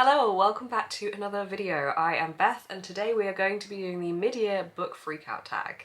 Hello, welcome back to another video. I am Beth and today we are going to be doing the Mid-Year Book Freakout Tag.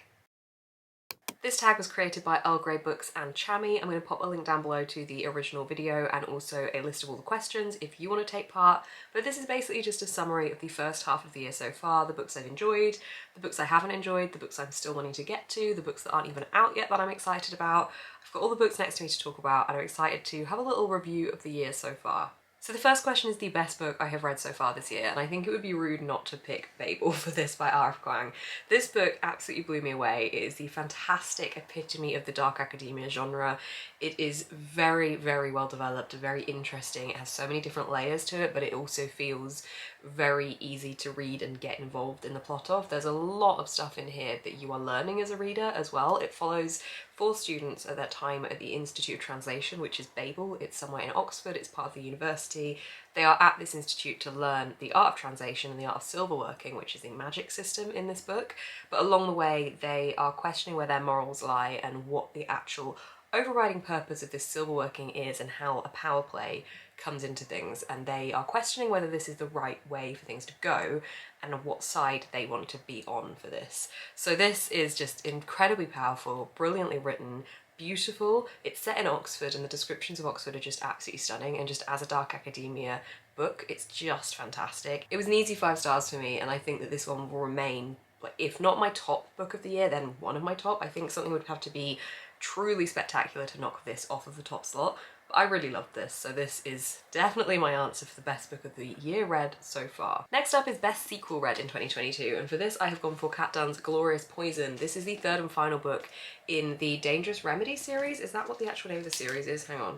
This tag was created by Earl Grey Books and Chami. I'm going to pop a link down below to the original video and also a list of all the questions if you want to take part. But this is basically just a summary of the first half of the year so far, the books I've enjoyed, the books I haven't enjoyed, the books I'm still wanting to get to, the books that aren't even out yet that I'm excited about. I've got all the books next to me to talk about and I'm excited to have a little review of the year so far. So the first question is the best book I have read so far this year, and I think it would be rude not to pick Babel for this by R.F. Kuang. This book absolutely blew me away. It is the fantastic epitome of the dark academia genre. It is very, very well developed, very interesting. It has so many different layers to it, but it also feels very easy to read and get involved in the plot of. There's a lot of stuff in here that you are learning as a reader as well. It follows 4 students at that time at the Institute of Translation, which is Babel. It's somewhere in Oxford, it's part of the university. They are at this institute to learn the art of translation and the art of silverworking, which is a magic system in this book. But along the way, they are questioning where their morals lie and what the actual overriding purpose of this silverworking is and how a power play comes into things, and they are questioning whether this is the right way for things to go and what side they want to be on for this. So this is just incredibly powerful, brilliantly written, beautiful. It's set in Oxford and the descriptions of Oxford are just absolutely stunning, and just as a dark academia book, it's just fantastic. It was an easy 5 stars for me, and I think that this one will remain, if not my top book of the year, then one of my top. I think something would have to be truly spectacular to knock this off of the top slot. But I really loved this, so this is definitely my answer for the best book of the year read so far. Next up is best sequel read in 2022, and for this I have gone for Kat Dunn's Glorious Poison. This is the 3rd and final book in the Dangerous Remedy series. Is that what the actual name of the series is? Hang on.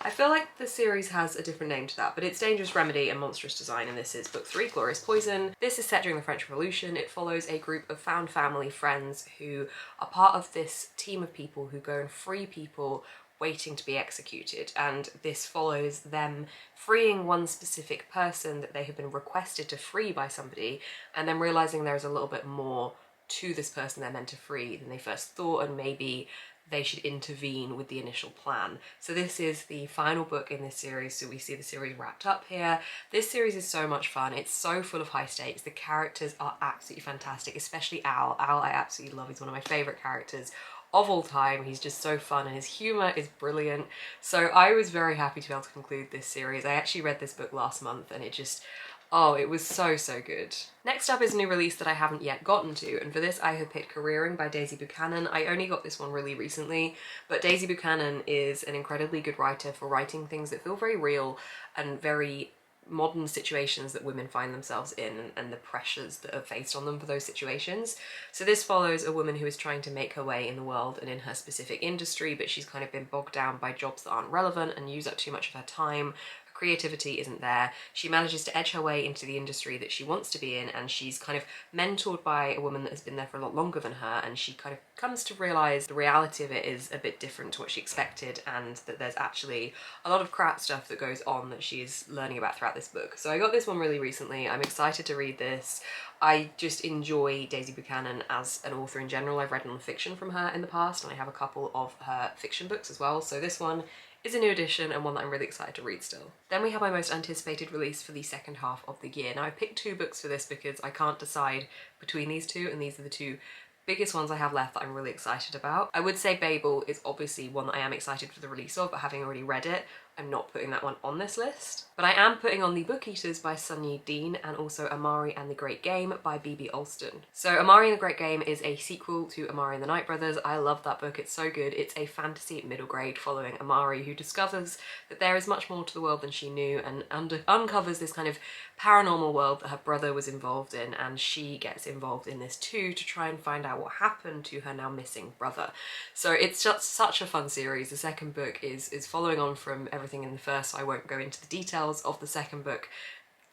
I feel like the series has a different name to that, but it's Dangerous Remedy and Monstrous Design, and this is book 3, Glorious Poison. This is set during the French Revolution. It follows a group of found family friends who are part of this team of people who go and free people waiting to be executed, and this follows them freeing one specific person that they have been requested to free by somebody, and then realizing there's a little bit more to this person they're meant to free than they first thought, and maybe they should intervene with the initial plan. So this is the final book in this series, so we see the series wrapped up here. This series is so much fun. It's so full of high stakes. The characters are absolutely fantastic, especially Al. Al I absolutely love. He's one of my favourite characters of all time. He's just so fun and his humour is brilliant. So I was very happy to be able to conclude this series. I actually read this book last month and it just, oh, it was so good. Next up is a new release that I haven't yet gotten to, and for this I have picked Careering by Daisy Buchanan. I only got this one really recently, but Daisy Buchanan is an incredibly good writer for writing things that feel very real and very modern situations that women find themselves in and the pressures that are faced on them for those situations. So this follows a woman who is trying to make her way in the world and in her specific industry, but she's kind of been bogged down by jobs that aren't relevant and use up too much of her time. Creativity isn't there. She manages to edge her way into the industry that she wants to be in, and she's kind of mentored by a woman that has been there for a lot longer than her, and she kind of comes to realise the reality of it is a bit different to what she expected, and that there's actually a lot of crap stuff that goes on that she is learning about throughout this book. So I got this one really recently. I'm excited to read this. I just enjoy Daisy Buchanan as an author in general. I've read non-fiction from her in the past, and I have a couple of her fiction books as well, so this one is a new edition and one that I'm really excited to read still. Then we have my most anticipated release for the second half of the year. Now I picked 2 books for this because I can't decide between these 2, and these are the 2 biggest ones I have left that I'm really excited about. I would say Babel is obviously one that I am excited for the release of, but having already read it, I'm not putting that one on this list. But I am putting on The Book Eaters by Sunyi Dean and also Amari and the Great Game by B.B. Alston. So Amari and the Great Game is a sequel to Amari and the Night Brothers. I love that book, it's so good. It's a fantasy middle grade following Amari, who discovers that there is much more to the world than she knew and uncovers this kind of paranormal world that her brother was involved in, and she gets involved in this too to try and find out what happened to her now missing brother. So it's just such a fun series. The second book is following on from everything in the first, so I won't go into the details of the second book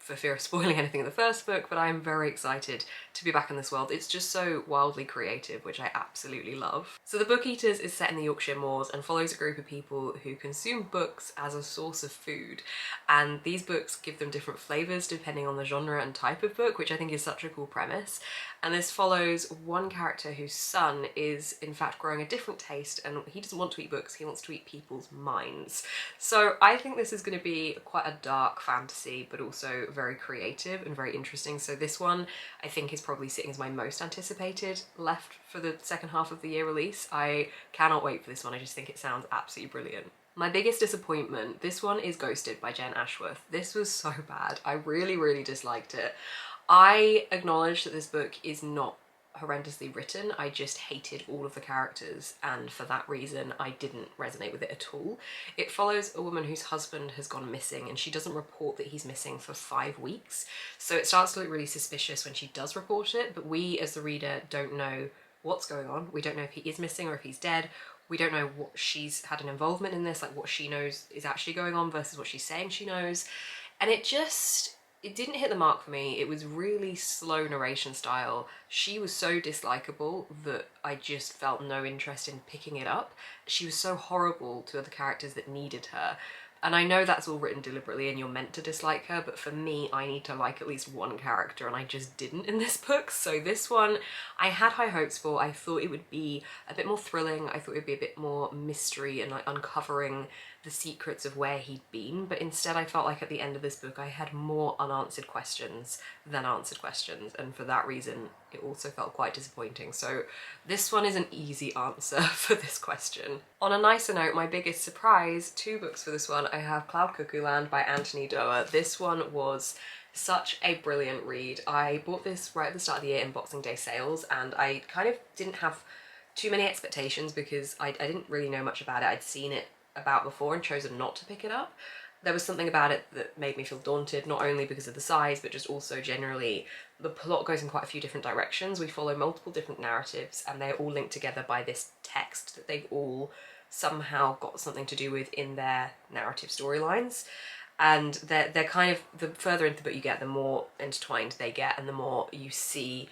for fear of spoiling anything in the first book, but I am very excited to be back in this world. It's just so wildly creative, which I absolutely love. So The Book Eaters is set in the Yorkshire Moors and follows a group of people who consume books as a source of food. And these books give them different flavours depending on the genre and type of book, which I think is such a cool premise. And this follows one character whose son is in fact growing a different taste, and he doesn't want to eat books, he wants to eat people's minds. So I think this is going to be quite a dark fantasy, but also very creative and very interesting. So this one I think is probably sitting as my most anticipated left for the second half of the year release. I cannot wait for this one. I just think it sounds absolutely brilliant. My biggest disappointment, this one is Ghosted by Jen Ashworth. This was so bad. I really disliked it. I acknowledge that this book is not horrendously written. I just hated all of the characters, and for that reason I didn't resonate with it at all. It follows a woman whose husband has gone missing, and she doesn't report that he's missing for 5 weeks. So it starts to look really suspicious when she does report it, but we as the reader don't know what's going on. We don't know if he is missing or if he's dead. We don't know what she's had an involvement in this, like what she knows is actually going on versus what she's saying she knows. And it didn't hit the mark for me. It was really slow narration style. She was so dislikable that I just felt no interest in picking it up. She was so horrible to other characters that needed her. And I know that's all written deliberately and you're meant to dislike her, but for me, I need to like at least one character, and I just didn't in this book. So this one, I had high hopes for. I thought it would be a bit more thrilling. I thought it would be a bit more mystery and like uncovering the secrets of where he'd been, but instead I felt like at the end of this book I had more unanswered questions than answered questions, and for that reason it also felt quite disappointing. So this one is an easy answer for this question. On a nicer note, my biggest surprise, 2 books for this one. I have Cloud Cuckoo Land by Anthony Doerr. This one was such a brilliant read. I bought this right at the start of the year in Boxing Day sales, and I kind of didn't have too many expectations because I didn't really know much about it. I'd seen it about before and chosen not to pick it up. There was something about it that made me feel daunted, not only because of the size, but just also generally the plot goes in quite a few different directions. We follow multiple different narratives and they're all linked together by this text that they've all somehow got something to do with in their narrative storylines. And they're kind of, the further into the book you get, the more intertwined they get and the more you see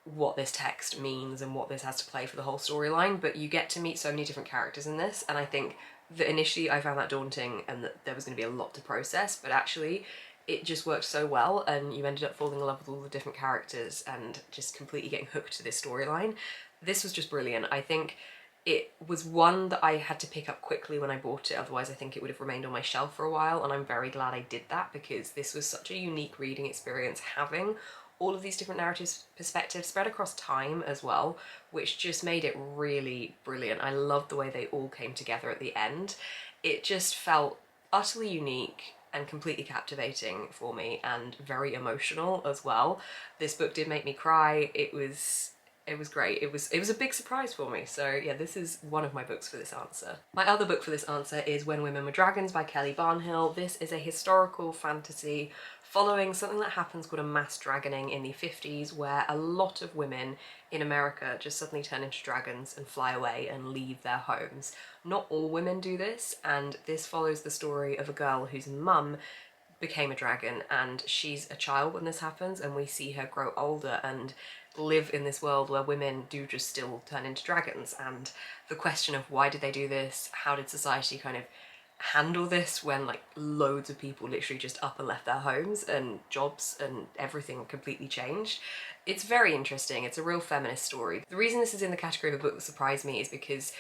what this text means and what this has to play for the whole storyline. But you get to meet so many different characters in this, and I think that initially I found that daunting and that there was going to be a lot to process, but actually it just worked so well and you ended up falling in love with all the different characters and just completely getting hooked to this storyline. This was just brilliant. I think it was one that I had to pick up quickly when I bought it, otherwise I think it would have remained on my shelf for a while, and I'm very glad I did that because this was such a unique reading experience, having all of these different narratives, perspectives spread across time as well, which just made it really brilliant. I loved the way they all came together at the end. It just felt utterly unique and completely captivating for me and very emotional as well. This book did make me cry. It was great. It was a big surprise for me. So yeah, this is one of my books for this answer. My other book for this answer is When Women Were Dragons by Kelly Barnhill. This is a historical fantasy following something that happens called a mass dragoning in the 50s, where a lot of women in America just suddenly turn into dragons and fly away and leave their homes. Not all women do this, and this follows the story of a girl whose mum became a dragon, and she's a child when this happens, and we see her grow older and live in this world where women do just still turn into dragons. And the question of why did they do this, how did society kind of handle this when like loads of people literally just up and left their homes and jobs and everything completely changed. It's very interesting. It's a real feminist story. The reason this is in the category of a book that surprised me is because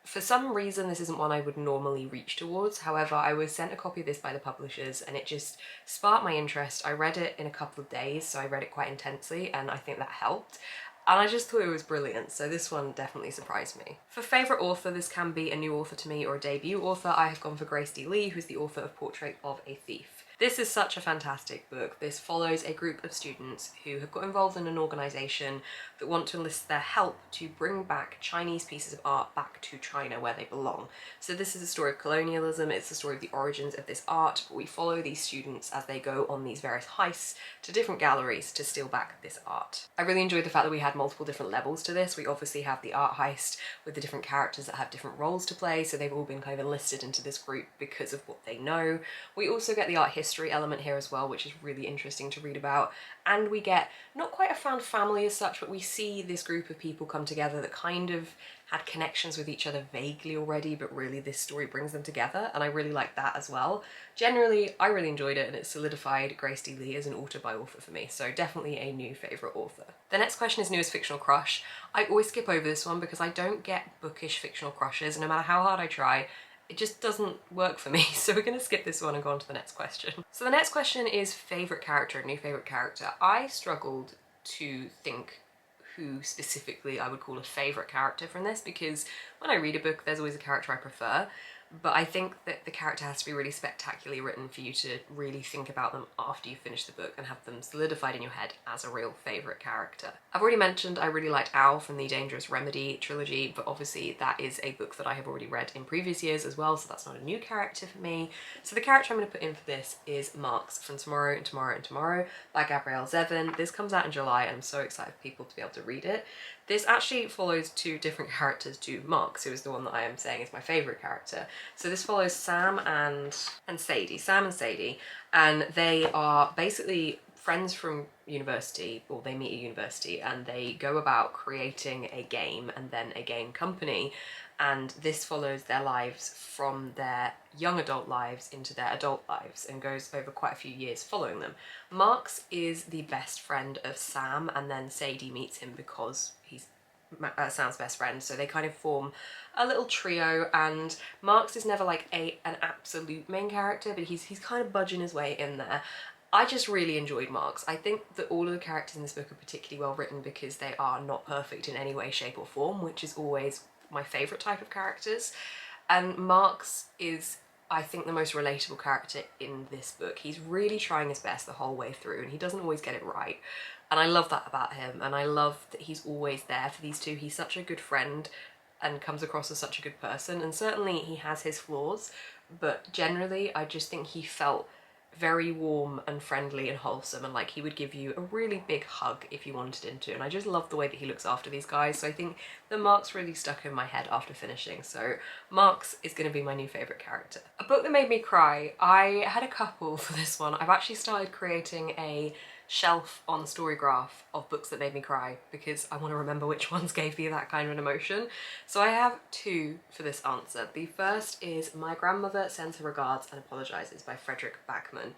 for some reason this isn't one I would normally reach towards. However, I was sent a copy of this by the publishers and it just sparked my interest. I read it in a couple of days, so I read it quite intensely, and I think that helped. And I just thought it was brilliant, so this one definitely surprised me. For favourite author, this can be a new author to me or a debut author. I have gone for Grace D. Lee, who's the author of Portrait of a Thief. This is such a fantastic book. This follows a group of students who have got involved in an organisation that want to enlist their help to bring back Chinese pieces of art back to China where they belong. So this is a story of colonialism, it's the story of the origins of this art, but we follow these students as they go on these various heists to different galleries to steal back this art. I really enjoyed the fact that we had multiple different levels to this. We obviously have the art heist with the different characters that have different roles to play, so they've all been kind of enlisted into this group because of what they know. We also get the art history mystery element here as well, which is really interesting to read about. And we get not quite a found family as such, but we see this group of people come together that kind of had connections with each other vaguely already, but really this story brings them together, and I really like that as well. Generally, I really enjoyed it, and it solidified Grace D. Lee as an author for me, so definitely a new favourite author. The next question is newest fictional crush. I always skip over this one because I don't get bookish fictional crushes, and no matter how hard I try, it just doesn't work for me, so we're going to skip this one and go on to the next question. So the next question is favourite character, new favourite character. I struggled to think who specifically I would call a favourite character from this, because when I read a book there's always a character I prefer, but I think that the character has to be really spectacularly written for you to really think about them after you finish the book and have them solidified in your head as a real favourite character. I've already mentioned I really liked Owl from the Dangerous Remedy trilogy, but obviously that is a book that I have already read in previous years as well, so that's not a new character for me. So the character I'm going to put in for this is Marks from Tomorrow and Tomorrow and Tomorrow by Gabrielle Zevin. This comes out in July and I'm so excited for people to be able to read it. This actually follows two different characters to Marks, who is the one that I am saying is my favourite character. So this follows Sam and Sadie. Sam and Sadie, and they are basically friends from university, or they meet at university, and they go about creating a game and then a game company, and this follows their lives from their young adult lives into their adult lives and goes over quite a few years following them. Marks is the best friend of Sam, and then Sadie meets him because he's Sam's best friend, so they kind of form a little trio, and Marks is never like an absolute main character, but he's kind of budging his way in there. I just really enjoyed Marks. I think that all of the characters in this book are particularly well written because they are not perfect in any way, shape or form, which is always my favourite type of characters. And Marks is, I think, the most relatable character in this book. He's really trying his best the whole way through, and he doesn't always get it right. And I love that about him, and I love that he's always there for these two. He's such a good friend and comes across as such a good person, and certainly he has his flaws, but generally I just think he felt very warm and friendly and wholesome, and like he would give you a really big hug if you wanted him to, and I just love the way that he looks after these guys. So I think the Marks really stuck in my head after finishing, so Marks is going to be my new favourite character. A book that made me cry, I had a couple for this one. I've actually started creating a shelf on Storygraph of books that made me cry because I want to remember which ones gave me that kind of an emotion. So I have two for this answer. The first is My Grandmother Sends Her Regards and Apologises by Frederick Backman.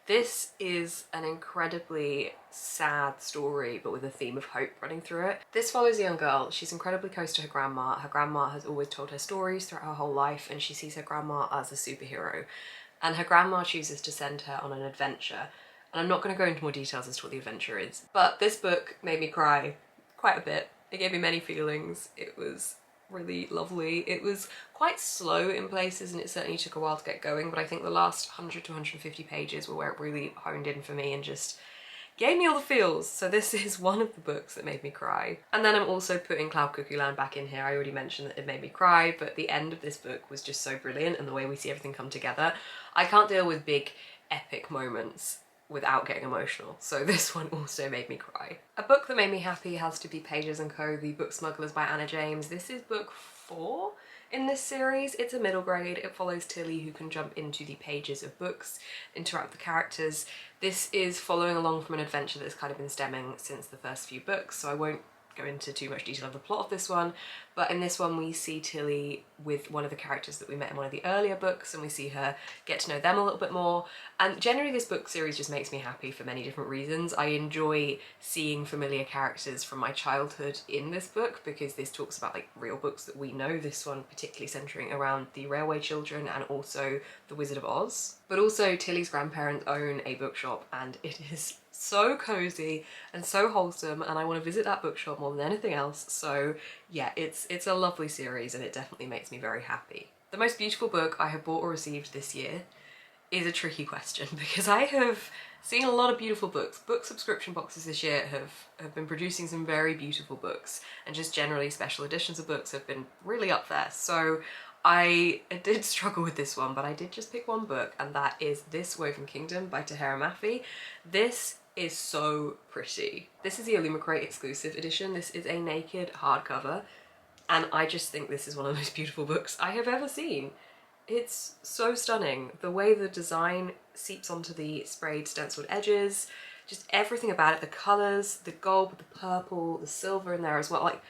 This is an incredibly sad story, but with a theme of hope running through it. This follows a young girl. She's incredibly close to her grandma. Her grandma has always told her stories throughout her whole life, and she sees her grandma as a superhero. And her grandma chooses to send her on an adventure. And I'm not going to go into more details as to what the adventure is, but this book made me cry quite a bit. It gave me many feelings. It was really lovely. It was quite slow in places, and it certainly took a while to get going, but I think the last 100 to 150 pages were where it really honed in for me and just gave me all the feels. So this is one of the books that made me cry. And then I'm also putting Cloud Cuckoo Land back in here. I already mentioned that it made me cry, but the end of this book was just so brilliant, and the way we see everything come together. I can't deal with big epic moments without getting emotional, so this one also made me cry. A book that made me happy has to be Pages & Co. The Book Smugglers by Anna James. This is book 4 in this series. It's a middle grade. It follows Tilly, who can jump into the pages of books, interact with the characters. This is following along from an adventure that's kind of been stemming since the first few books, so I won't go into too much detail of the plot of this one, but in this one we see Tilly with one of the characters that we met in one of the earlier books, and we see her get to know them a little bit more. And generally this book series just makes me happy for many different reasons. I enjoy seeing familiar characters from my childhood in this book because this talks about like real books that we know, this one particularly centering around the Railway Children and also The Wizard of Oz. But also Tilly's grandparents own a bookshop, and it is so cozy and so wholesome, and I want to visit that bookshop more than anything else. So yeah, it's a lovely series, and it definitely makes me very happy. The most beautiful book I have bought or received this year is a tricky question because I have seen a lot of beautiful books. Book subscription boxes this year have been producing some very beautiful books, and just generally special editions of books have been really up there. So I did struggle with this one, but I did just pick one book, and that is This Woven Kingdom by Tahera Mafi. This is so pretty. This is the Illumicrate exclusive edition. This is a naked hardcover, and I just think this is one of the most beautiful books I have ever seen. It's so stunning. The way the design seeps onto the sprayed stenciled edges, just everything about it, the colours, the gold, the purple, the silver in there as well, like,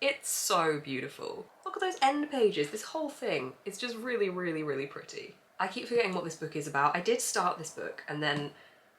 it's so beautiful. Look at those end pages, this whole thing is just really, really, really pretty. I keep forgetting what this book is about. I did start this book and then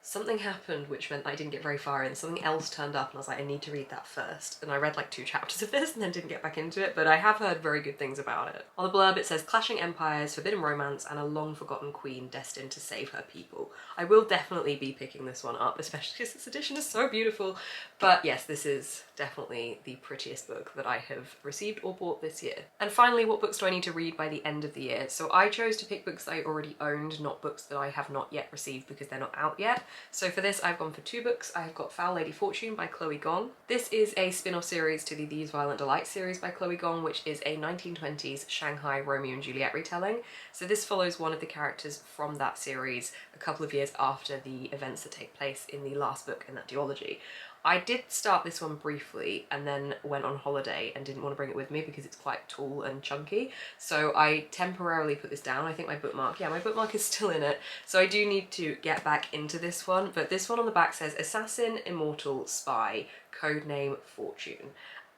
something happened which meant I didn't get very far in. Something else turned up and I was like, I need to read that first. And I read like 2 chapters of this and then didn't get back into it, but I have heard very good things about it. On the blurb it says, clashing empires, forbidden romance, and a long-forgotten queen destined to save her people. I will definitely be picking this one up, especially because this edition is so beautiful. But yes, this is definitely the prettiest book that I have received or bought this year. And finally, what books do I need to read by the end of the year? So I chose to pick books that I already owned, not books that I have not yet received because they're not out yet. So for this, I've gone for 2 books. I've got Foul Lady Fortune by Chloe Gong. This is a spin-off series to the These Violent Delights series by Chloe Gong, which is a 1920s Shanghai Romeo and Juliet retelling. So this follows one of the characters from that series a couple of years after the events that take place in the last book in that duology. I did start this one briefly and then went on holiday and didn't want to bring it with me because it's quite tall and chunky. So I temporarily put this down. I think my bookmark is still in it. So I do need to get back into this one. But this one on the back says Assassin, Immortal, Spy, Codename Fortune.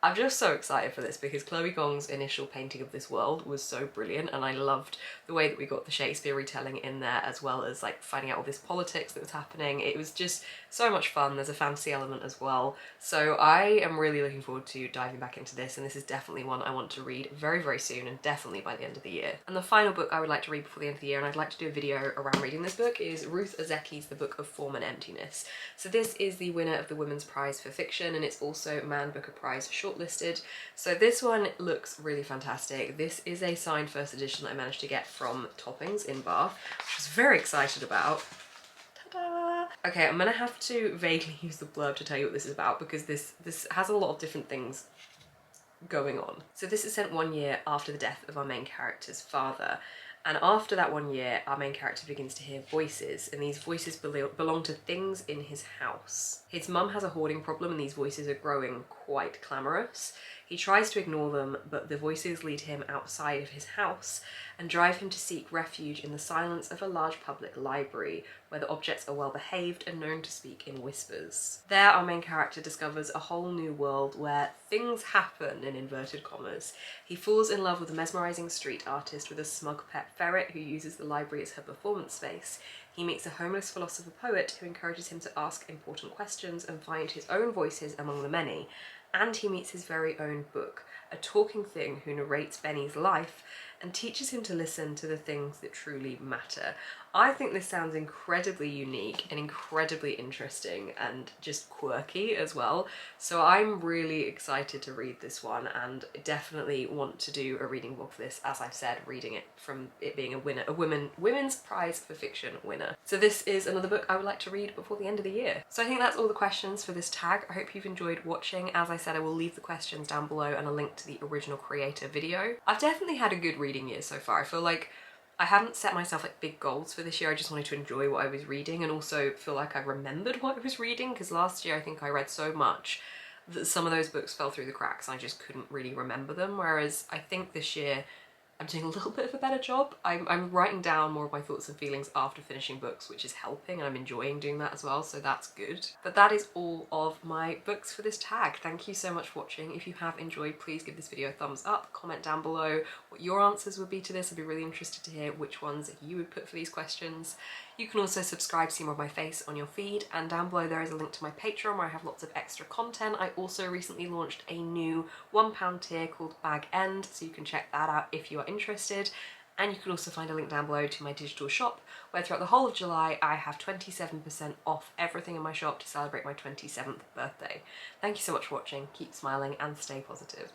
I'm just so excited for this because Chloe Gong's initial painting of this world was so brilliant and I loved the way that we got the Shakespeare retelling in there as well as like finding out all this politics that was happening. It was just so much fun. There's a fantasy element as well. So I am really looking forward to diving back into this, and this is definitely one I want to read very, very soon and definitely by the end of the year. And the final book I would like to read before the end of the year, and I'd like to do a video around reading this book, is Ruth Ozeki's The Book of Form and Emptiness. So this is the winner of the Women's Prize for Fiction and it's also Man Booker Prize shortlisted. So this one looks really fantastic. This is a signed first edition that I managed to get from Toppings in Bath, which I was very excited about. Ta-da! Okay, I'm gonna have to vaguely use the blurb to tell you what this is about because this has a lot of different things going on. So this is set 1 year after the death of our main character's father. And after that 1 year, our main character begins to hear voices, and these voices belong to things in his house. His mum has a hoarding problem and these voices are growing quite clamorous. He tries to ignore them, but the voices lead him outside of his house and drive him to seek refuge in the silence of a large public library, where the objects are well behaved and known to speak in whispers. There, our main character discovers a whole new world where things happen, in inverted commas. He falls in love with a mesmerising street artist with a smug pet ferret who uses the library as her performance space. He meets a homeless philosopher poet who encourages him to ask important questions and find his own voices among the many. And he meets his very own book, a talking thing who narrates Benny's life and teaches him to listen to the things that truly matter. I think this sounds incredibly unique and incredibly interesting and just quirky as well. So I'm really excited to read this one and definitely want to do a reading vlog for this, as I've said, reading it from it being a winner, a Women's Prize for Fiction winner. So this is another book I would like to read before the end of the year. So I think that's all the questions for this tag. I hope you've enjoyed watching. As I said, I will leave the questions down below and a link to the original creator video. I've definitely had a good reading year so far. I feel like I hadn't set myself like big goals for this year. I just wanted to enjoy what I was reading and also feel like I remembered what I was reading, because last year I think I read so much that some of those books fell through the cracks and I just couldn't really remember them, whereas I think this year I'm doing a little bit of a better job. I'm writing down more of my thoughts and feelings after finishing books, which is helping, and I'm enjoying doing that as well, so that's good. But that is all of my books for this tag. Thank you so much for watching. If you have enjoyed, please give this video a thumbs up, comment down below what your answers would be to this. I'd be really interested to hear which ones you would put for these questions. You can also subscribe to see more of my face on your feed, and down below there is a link to my Patreon where I have lots of extra content. I also recently launched a new £1 tier called Bag End, so you can check that out if you are interested. And you can also find a link down below to my digital shop, where throughout the whole of July I have 27% off everything in my shop to celebrate my 27th birthday. Thank you so much for watching, keep smiling and stay positive.